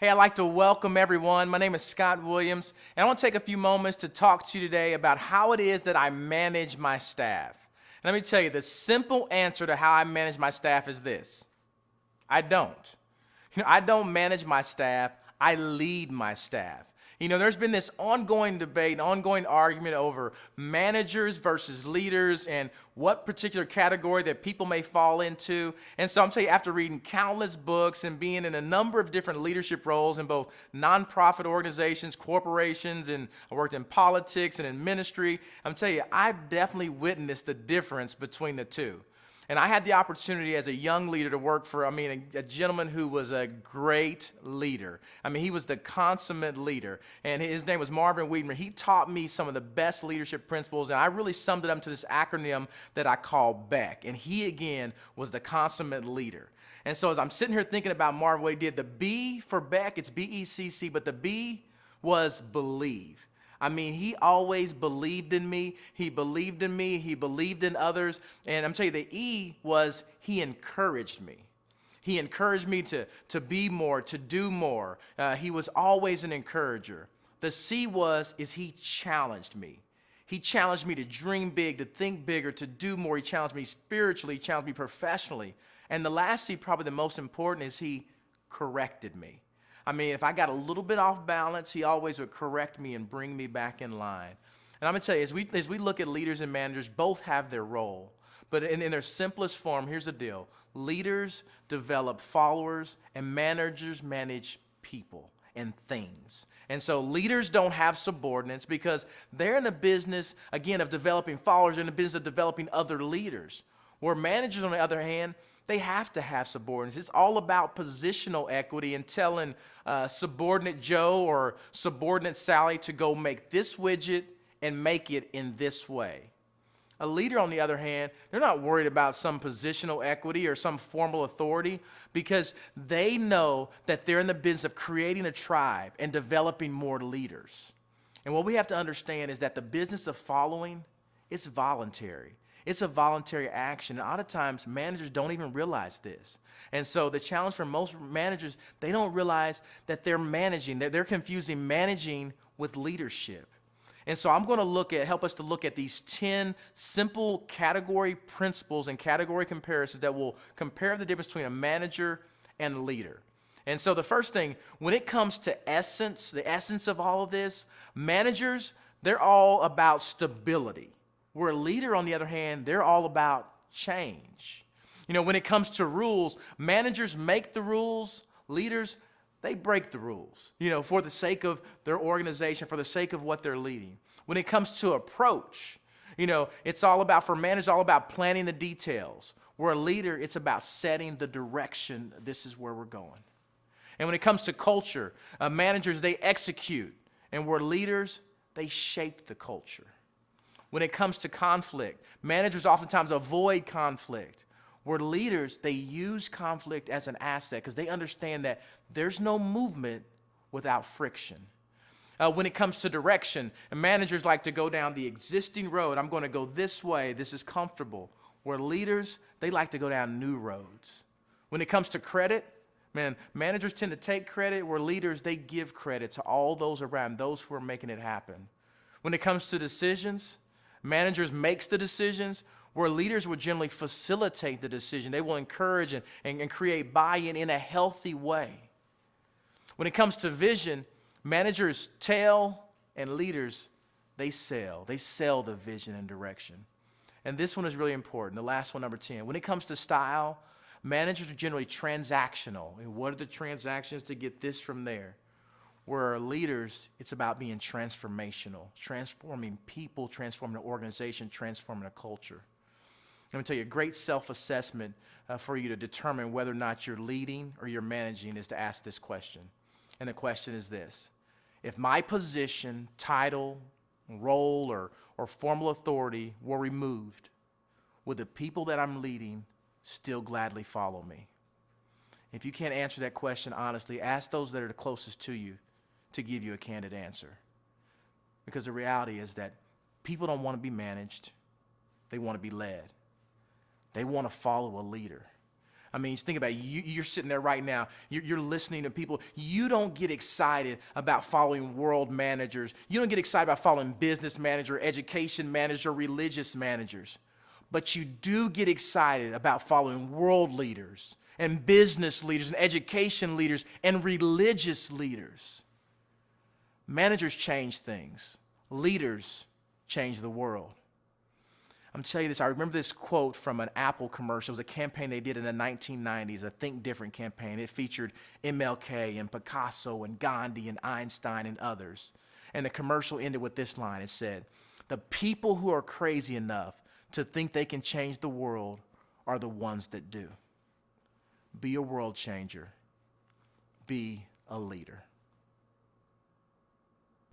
Hey, I'd like to welcome everyone. My name is Scott Williams, and I want to take a few moments to talk to you today about how it is that I manage my staff. And let me tell you, the simple answer to how I manage my staff is this: I don't. I don't manage my staff, I lead my staff. There's been this ongoing debate, ongoing argument over managers versus leaders and what particular category that people may fall into. And so I'm telling you, after reading countless books and being in a number of different leadership roles in both nonprofit organizations, corporations, and I worked in politics and in ministry, I'm telling you, I've definitely witnessed the difference between the two. And I had the opportunity as a young leader to work for, a gentleman who was a great leader. He was the consummate leader. And his name was Marvin Wiedemann. He taught me some of the best leadership principles. And I really summed it up to this acronym that I call BECK. And he, again, was the consummate leader. And so as I'm sitting here thinking about Marvin, what he did, the B for BECK, it's BECC, but the B was believe. He always believed in me. He believed in me. He believed in others. And I'm telling you, the E was he encouraged me. He encouraged me to be more, to do more. He was always an encourager. The C is he challenged me. He challenged me to dream big, to think bigger, to do more. He challenged me spiritually, he challenged me professionally. And the last C, probably the most important, is he corrected me. If I got a little bit off balance, he always would correct me and bring me back in line. And I'm going to tell you, as we look at leaders and managers, both have their role. But in their simplest form, here's the deal. Leaders develop followers, and managers manage people and things. And so leaders don't have subordinates because they're in the business, again, of developing followers. They're in the business of developing other leaders. Where managers, on the other hand, they have to have subordinates. It's all about positional equity and telling subordinate Joe or subordinate Sally to go make this widget and make it in this way. A leader, on the other hand, they're not worried about some positional equity or some formal authority because they know that they're in the business of creating a tribe and developing more leaders. And what we have to understand is that the business of following, it's voluntary. It's a voluntary action. And a lot of times, managers don't even realize this. And so the challenge for most managers, they don't realize that they're managing. They're confusing managing with leadership. And so I'm going to help us to look at these 10 simple category principles and category comparisons that will compare the difference between a manager and a leader. And so the first thing, when it comes to essence, the essence of all of this, managers, they're all about stability. Where a leader, on the other hand, they're all about change. When it comes to rules, managers make the rules, leaders, they break the rules, for the sake of their organization, for the sake of what they're leading. When it comes to approach, it's all about, for managers, all about planning the details. Where a leader, it's about setting the direction, this is where we're going. And when it comes to culture, managers, they execute. And where leaders, they shape the culture. When it comes to conflict, managers oftentimes avoid conflict. Where leaders, they use conflict as an asset because they understand that there's no movement without friction. When it comes to direction, managers like to go down the existing road. I'm going to go this way. This is comfortable. Where leaders, they like to go down new roads. When it comes to credit, managers tend to take credit. Where leaders, they give credit to all those around, those who are making it happen. When it comes to decisions, managers makes the decisions, where leaders would generally facilitate the decision. They will encourage and create buy-in in a healthy way. When it comes to vision, managers tell and leaders, they sell. They sell the vision and direction. And this one is really important, the last one, number 10. When it comes to style, managers are generally transactional. And what are the transactions to get this from there? Where leaders, it's about being transformational, transforming people, transforming an organization, transforming a culture. Let me tell you, a great self-assessment for you to determine whether or not you're leading or you're managing is to ask this question. And the question is this: if my position, title, role, or formal authority were removed, would the people that I'm leading still gladly follow me? If you can't answer that question honestly, ask those that are the closest to you to give you a candid answer. Because the reality is that people don't want to be managed. They want to be led. They want to follow a leader. I mean, just think about it. You're sitting there right now. You're listening to people. You don't get excited about following world managers. You don't get excited about following business manager, education manager, religious managers. But you do get excited about following world leaders and business leaders and education leaders and religious leaders. Managers change things. Leaders change the world. I'm telling you this, I remember this quote from an Apple commercial. It was a campaign they did in the 1990s, a Think Different campaign. It featured MLK and Picasso and Gandhi and Einstein and others. And the commercial ended with this line. It said, "The people who are crazy enough to think they can change the world are the ones that do." Be a world changer. Be a leader.